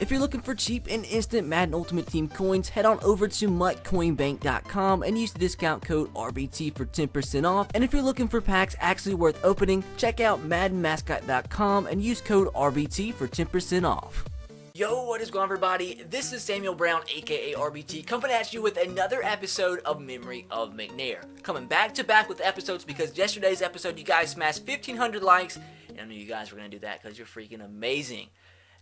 If you're looking for cheap and instant Madden Ultimate Team coins, head on over to MutCoinBank.com and use the discount code RBT for 10% off. And if you're looking for packs actually worth opening, check out MaddenMascot.com and use code RBT for 10% off. Yo, what is going on, everybody? This is Samuel Brown, aka RBT, coming at you with another episode of Memory of McNair. Coming back to back with episodes because yesterday's episode, you guys smashed 1,500 likes, and I knew you guys were going to do that because you're freaking amazing.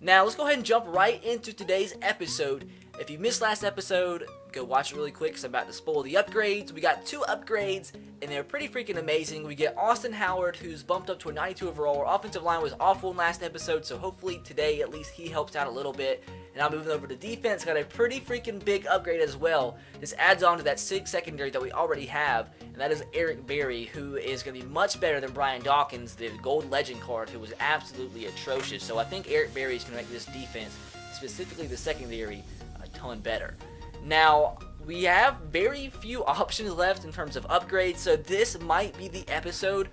Now, let's go ahead and jump right into today's episode. If you missed last episode, go watch it really quick because I'm about to spoil the upgrades. We got 2 upgrades, and they're pretty freaking amazing. We get Austin Howard, who's bumped up to a 92 overall. Our offensive line was awful in last episode, so hopefully today at least he helps out a little bit. And now moving over to defense, got a pretty freaking big upgrade as well. This adds on to that 6 secondary that we already have, and that is Eric Berry, who is going to be much better than Brian Dawkins, the gold legend card, who was absolutely atrocious. So I think Eric Berry is going to make this defense, specifically the secondary, a ton better. Now, we have very few options left in terms of upgrades, so this might be the episode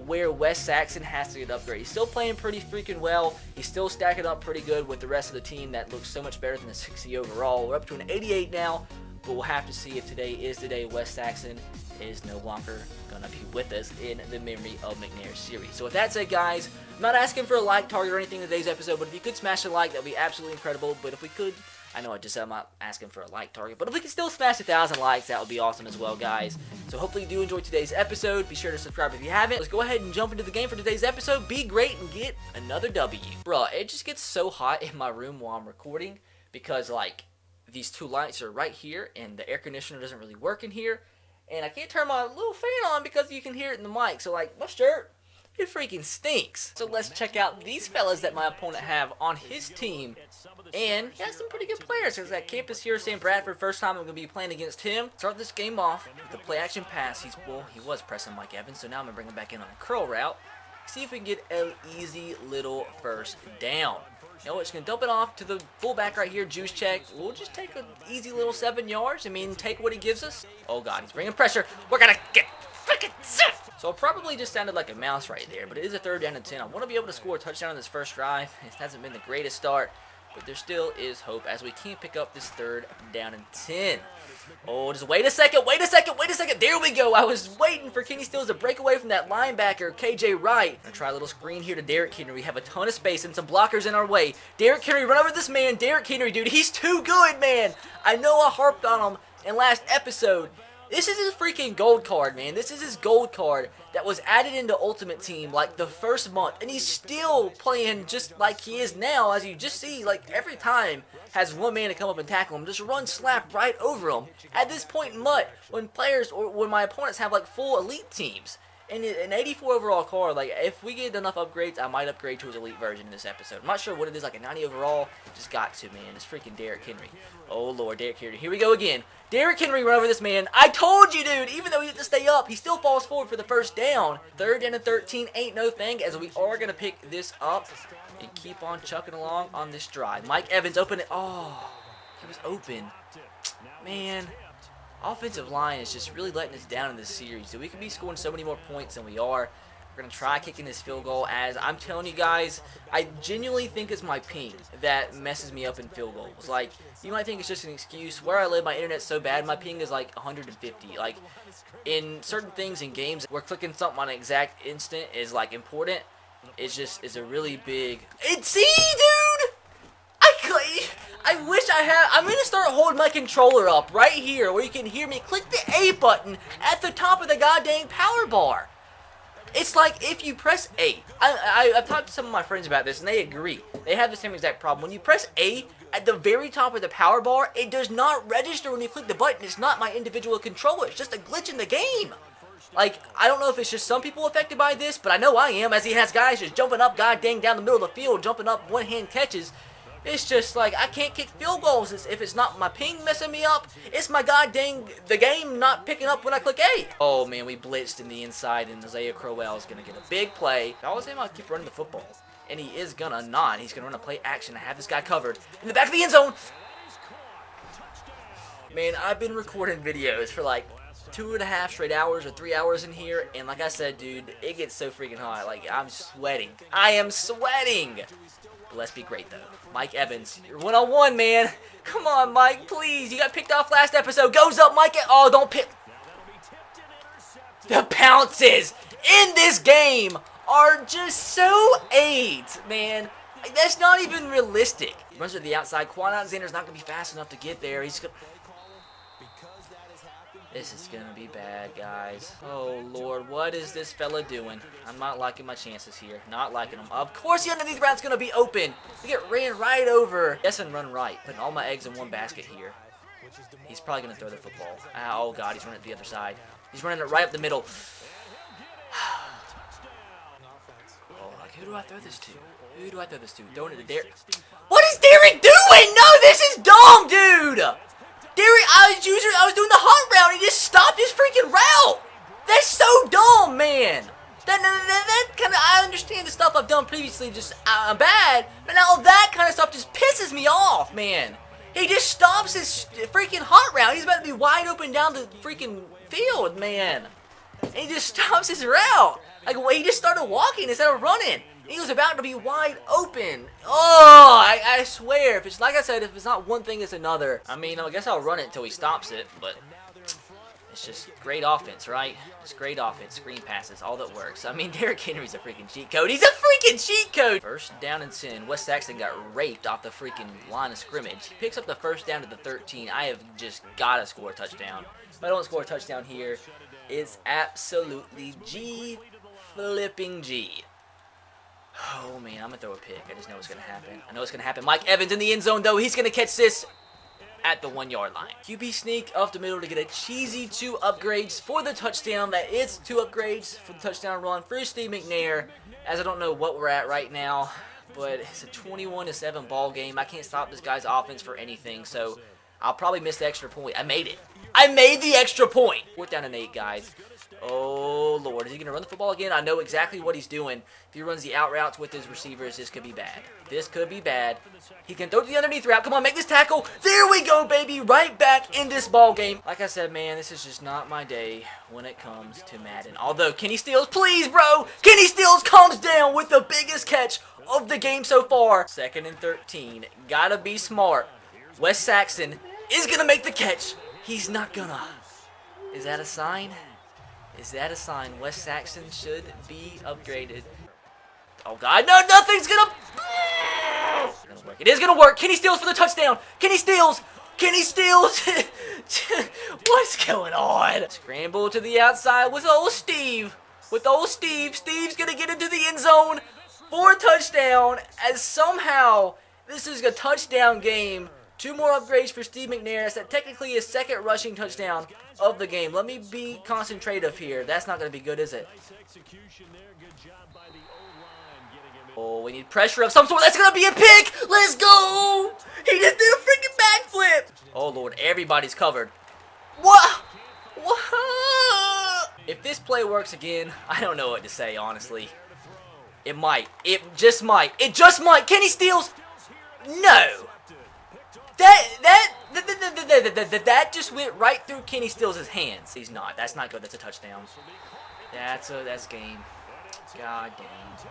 where WES SAXTON has to get upgraded. He's still playing pretty freaking well. He's still stacking up pretty good with the rest of the team that looks so much better than a 60 overall. We're up to an 88 now, but we'll have to see if today is the day WES SAXTON is no longer going to be with us in the Memory of McNair series. So with that said, guys, I'm not asking for a like target or anything in today's episode, but if you could smash a like, that would be absolutely incredible. But if we could, I know I just said I'm not asking for a like target, but if we can still smash 1,000 likes, that would be awesome as well, guys. So hopefully you do enjoy today's episode. Be sure to subscribe if you haven't. Let's go ahead and jump into the game for today's episode. Be great and get another W. Bruh, it just gets so hot in my room while I'm recording because, like, these 2 lights are right here, and the air conditioner doesn't really work in here. And I can't turn my little fan on because you can hear it in the mic. So, like, my shirt, it freaking stinks. So let's check out these fellas that my opponent have on his team. And he has some pretty good players. There's that campus here, St. Bradford. First time I'm going to be playing against him. Start this game off with the play action pass. He was pressing Mike Evans, so now I'm going to bring him back in on a curl route. See if we can get an easy little first down. You know what, just going to dump it off to the fullback right here, juice check. We'll just take an easy little 7 yards. I mean, take what he gives us. Oh, God, he's bringing pressure. We're going to get freaking set. So it probably just sounded like a mouse right there, but it is a 3rd down and 10. I want to be able to score a touchdown on this first drive. It hasn't been the greatest start, but there still is hope as we can pick up this 3rd down and 10. Oh, just wait a second. There we go. I was waiting for Kenny Stills to break away from that linebacker, KJ Wright. Gonna try a little screen here to Derrick Henry. We have a ton of space and some blockers in our way. Derrick Henry, run over this man. Derrick Henry, dude, he's too good, man. I know I harped on him in last episode. This is his freaking gold card, man. This is his gold card that was added into Ultimate Team like the first month. And he's still playing just like he is now, as you just see, like every time has one man to come up and tackle him. Just run slap right over him. At this point in MUT, when players or when my opponents have like full elite teams. And an 84 overall card, like if we get enough upgrades, I might upgrade to his elite version in this episode. I'm not sure what it is, like a 90 overall. Just got to, man. It's freaking Derrick Henry. Oh, Lord, Derrick Henry. Here we go again. Derrick Henry run over this man. I told you, dude. Even though he had to stay up, he still falls forward for the first down. 3rd down and 13 ain't no thing, as we are going to pick this up and keep on chucking along on this drive. Mike Evans open it. Oh, he was open. Man. Offensive line is just really letting us down in this series. So we could be scoring so many more points than we are. We're going to try kicking this field goal, as I'm telling you guys, I genuinely think it's my ping that messes me up in field goals. Like, you might think it's just an excuse. Where I live, my internet's so bad, my ping is like 150. Like, in certain things in games where clicking something on an exact instant is like important, it's a really big... See, dude! I wish I had... I'm going to start holding my controller up right here where you can hear me. Click the A button at the top of the goddamn power bar. It's like if you press A. I've talked to some of my friends about this, and they agree. They have the same exact problem. When you press A at the very top of the power bar, it does not register when you click the button. It's not my individual controller. It's just a glitch in the game. Like, I don't know if it's just some people affected by this, but I know I am, as he has guys just jumping up god dang down the middle of the field, jumping up one-hand catches. It's just like, I can't kick field goals if it's not my ping messing me up. It's my god dang, the game not picking up when I click A. Oh man, we blitzed in the inside, and Isaiah Crowell is going to get a big play. I was saying I'll keep running the football, and he is going to not. He's going to run a play action. I have this guy covered in the back of the end zone. Man, I've been recording videos for like 2.5 straight hours or 3 hours in here, and like I said, dude, it gets so freaking hot. Like, I'm sweating. I am sweating. Let's be great, though. Mike Evans, you're one-on-one, man. Come on, Mike, please. You got picked off last episode. Goes up, Mike. Oh, don't pick. The pounces in this game are just so AIDS, man. That's not even realistic. He runs to the outside. Quan Alexander's not going to be fast enough to get there. He's going to... This is going to be bad, guys. Oh, Lord. What is this fella doing? I'm not liking my chances here. Not liking them. Of course, the underneath round's going to be open. We get ran right over. Yes, and run right. Putting all my eggs in one basket here. He's probably going to throw the football. Oh, God. He's running it to the other side. He's running it right up the middle. Oh, like, who do I throw this to? Who do I throw this to? Throwing it to Derek. What is Derek doing? No, this is dumb, dude. Derek, I was doing the hot route. He just stopped his freaking route. That's so dumb, man. That kind of, I understand the stuff I've done previously, just bad, but now that kind of stuff just pisses me off, man. He just stops his freaking hot route. He's about to be wide open down the freaking field, man. And he just stops his route. Like, he just started walking instead of running. He was about to be wide open. Oh, I swear. If it's, like I said, if it's not one thing, it's another. I mean, I guess I'll run it until he stops it, but it's just great offense, right? Just great offense, screen passes, all that works. I mean, Derrick Henry's a freaking cheat code. He's a freaking cheat code! First down and 10. Wes Saxton got raped off the freaking line of scrimmage. He picks up the first down to the 13. I have just got to score a touchdown. If I don't score a touchdown here, it's absolutely G-flipping G. Oh, man, I'm going to throw a pick. I just know it's going to happen. I know it's going to happen. Mike Evans in the end zone, though. He's going to catch this at the 1-yard line. QB sneak off the middle to get a cheesy 2 upgrades for the touchdown. That is 2 upgrades for the touchdown run for Steve McNair. As I don't know what we're at right now, but it's a 21-7 ball game. I can't stop this guy's offense for anything, so I'll probably miss the extra point. I made it. I made the extra point. 4th down and 8, guys. Oh, Lord. Is he going to run the football again? I know exactly what he's doing. If he runs the out routes with his receivers, this could be bad. This could be bad. He can throw to the underneath route. Come on, make this tackle. There we go, baby. Right back in this ball game. Like I said, man, this is just not my day when it comes to Madden. Although, Kenny Stills, please, bro. Kenny Stills comes down with the biggest catch of the game so far. 2nd and 13. Gotta be smart. Wes Saxton is going to make the catch. He's not gonna. Is that a sign? Is that a sign? Wes Saxton should be upgraded. Oh, God. No, nothing's gonna work. It is gonna work. Kenny Stills for the touchdown. Kenny Stills. Kenny Stills. What's going on? Scramble to the outside with old Steve. Steve's gonna get into the end zone for a touchdown. As somehow this is a touchdown game. 2 more upgrades for Steve McNair. That's technically his 2nd rushing touchdown of the game. Let me be concentrative here. That's not going to be good, is it? Oh, we need pressure of some sort. That's going to be a pick. Let's go. He just did a freaking backflip. Oh, Lord. Everybody's covered. What? What? If this play works again, I don't know what to say, honestly. It might. It just might. It just might. Kenny Stills. No. That just went right through Kenny Stills' hands. He's not. That's not good. That's a touchdown. That's game. God dang.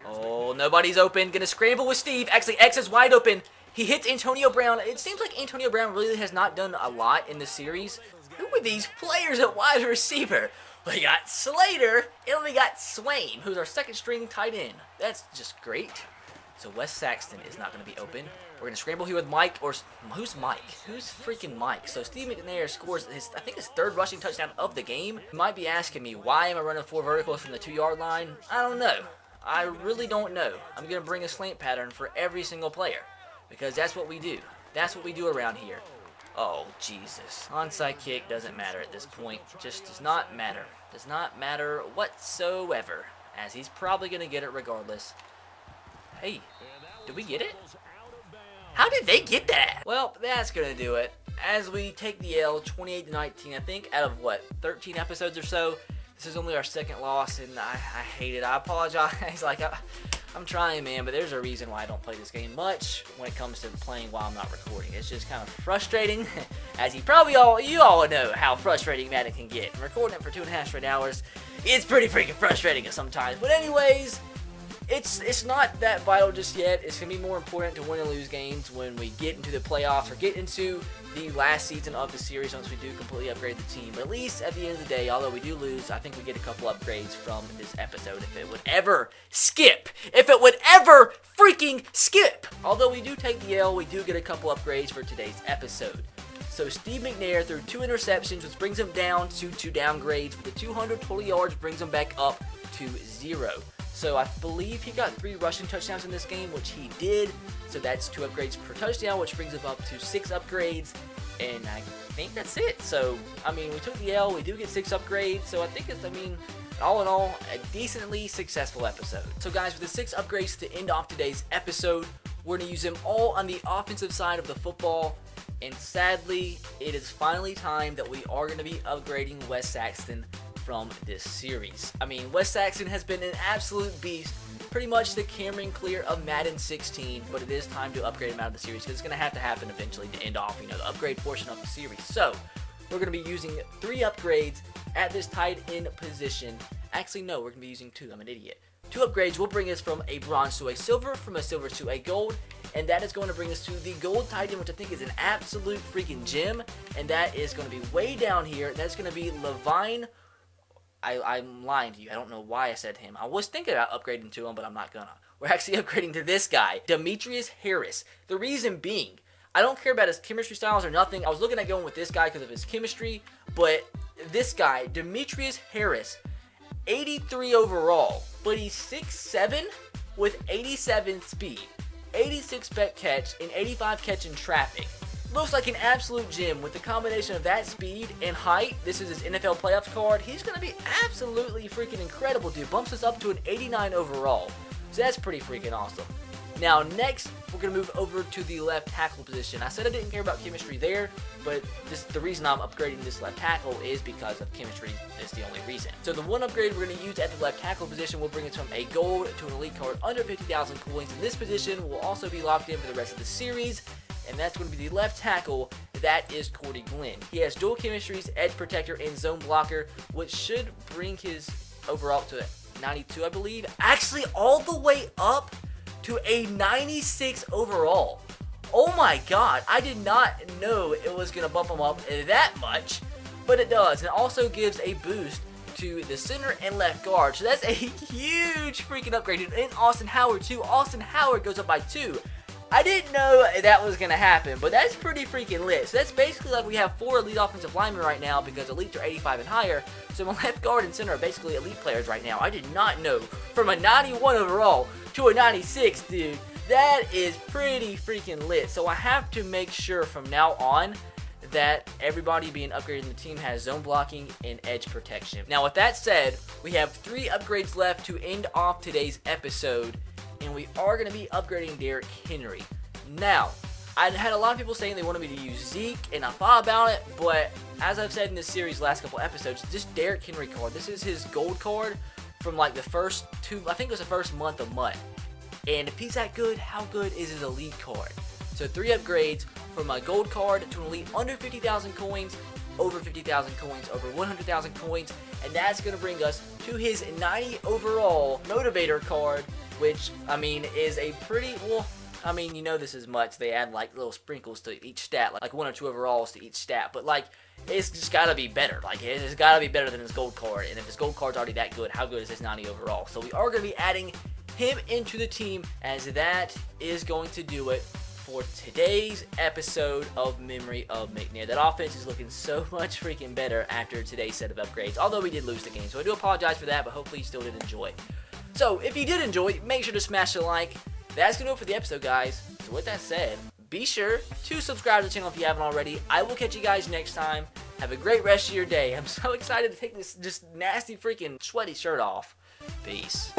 Oh, nobody's open. Gonna scramble with Steve. Actually, X is wide open. He hits Antonio Brown. It seems like Antonio Brown really has not done a lot in this series. Who are these players at wide receiver? We got Slater, and we got Swain, who's our 2nd string tight end. That's just great. So Wes Saxton is not going to be open. We're going to scramble here with Mike, or who's Mike? Who's freaking Mike? So Steve McNair scores I think his 3rd rushing touchdown of the game. You might be asking me, why am I running 4 verticals from the 2-yard line? I don't know. I really don't know. I'm going to bring a slant pattern for every single player, because that's what we do. That's what we do around here. Oh, Jesus. Onside kick doesn't matter at this point. Just does not matter. Does not matter whatsoever, as he's probably going to get it regardless. Hey, did we get it? How did they get that? Well, that's going to do it. As we take the L, 28-19, I think, out of, what, 13 episodes or so. This is only our 2nd loss, and I hate it. I apologize. Like, I'm trying, man, but there's a reason why I don't play this game much when it comes to playing while I'm not recording. It's just kind of frustrating, as you all know how frustrating Madden can get. And recording it for 2.5 straight hours, it's pretty freaking frustrating sometimes. But anyways, it's not that vital just yet. It's going to be more important to win and lose games when we get into the playoffs or get into the last season of the series once we do completely upgrade the team. But at least at the end of the day, although we do lose, I think we get a couple upgrades from this episode if it would ever skip. If it would ever freaking skip! Although we do take the L, we do get a couple upgrades for today's episode. So Steve McNair threw 2 interceptions, which brings him down to 2 downgrades. The 200 total yards brings him back up to 0. So I believe he got 3 rushing touchdowns in this game, which he did. So that's 2 upgrades per touchdown, which brings him up to 6 upgrades. And I think that's it. So, I mean, we took the L. We do get 6 upgrades. So I think it's, all in all, a decently successful episode. So guys, with the 6 upgrades to end off today's episode, we're going to use them all on the offensive side of the football. And sadly, it is finally time that we are going to be upgrading WES SAXTON from this series. I mean, WES SAXTON has been an absolute beast, pretty much the Cameron Clear of Madden 16, but it is time to upgrade him out of the series because it's going to have to happen eventually to end off, the upgrade portion of the series. So, we're going to be using 3 upgrades at this tight end position. Actually, no, we're going to be using 2. I'm an idiot. 2 upgrades will bring us from a bronze to a silver, from a silver to a gold, and that is going to bring us to the gold tight end, which I think is an absolute freaking gem, and that is going to be way down here. That's going to be Levine. I'm lying to you. I don't know why I said him. I was thinking about upgrading to him, but I'm not gonna. We're actually upgrading to this guy, Demetrius Harris. The reason being, I don't care about his chemistry styles or nothing. I was looking at going with this guy because of his chemistry, but this guy, Demetrius Harris, 83 overall, but he's 6'7" with 87 speed, 86 bet catch, and 85 catch in traffic. Looks like an absolute gem with the combination of that speed and height. This is his NFL playoffs card. He's going to be absolutely freaking incredible, dude. Bumps us up to an 89 overall. So that's pretty freaking awesome. Now, next, we're going to move over to the left tackle position. I said I didn't care about chemistry there, but the reason I'm upgrading this left tackle is because of chemistry. Is the only reason. So the one upgrade we're going to use at the left tackle position will bring us from a gold to an elite card under 50,000 coins. And this position will also be locked in for the rest of the series. And that's going to be the left tackle. That is Cordy Glenn. He has dual chemistries, edge protector, and zone blocker, which should bring his overall to 92, I believe. Actually, all the way up to a 96 overall. Oh my god, I did not know it was going to bump him up that much, but it does. It also gives a boost to the center and left guard, so that's a huge freaking upgrade. And Austin Howard too. Austin Howard goes up by 2. I didn't know that was going to happen, but that's pretty freaking lit. So that's basically like we have 4 elite offensive linemen right now because elites are 85 and higher. So my left guard and center are basically elite players right now. I did not know. From a 91 overall to a 96, dude. That is pretty freaking lit. So I have to make sure from now on that everybody being upgraded in the team has zone blocking and edge protection. Now with that said, we have 3 upgrades left to end off today's episode. And we are going to be upgrading Derrick Henry. Now, I had a lot of people saying they wanted me to use Zeke, and I thought about it, but as I've said in this series last couple episodes, this Derrick Henry card, this is his gold card from like the first 2, I think it was the first month of MUT. And if he's that good, how good is his elite card? So 3 upgrades from a gold card to an elite under 50,000 coins, over 50,000 coins, over 100,000 coins, and that's going to bring us to his 90 overall motivator card, which, I mean, is a pretty, well, I mean, this is much. They add, like, little sprinkles to each stat, like 1 or 2 overalls to each stat, but, like, it's just got to be better. Like, it's got to be better than his gold card, and if his gold card's already that good, how good is his 90 overall? So we are going to be adding him into the team, as that is going to do it for today's episode of Memory of McNair. That offense is looking so much freaking better after today's set of upgrades, although we did lose the game, so I do apologize for that, but hopefully you still did enjoy. So, if you did enjoy, make sure to smash a like. That's going to do it for the episode, guys. So, with that said, be sure to subscribe to the channel if you haven't already. I will catch you guys next time. Have a great rest of your day. I'm so excited to take this just nasty freaking sweaty shirt off. Peace.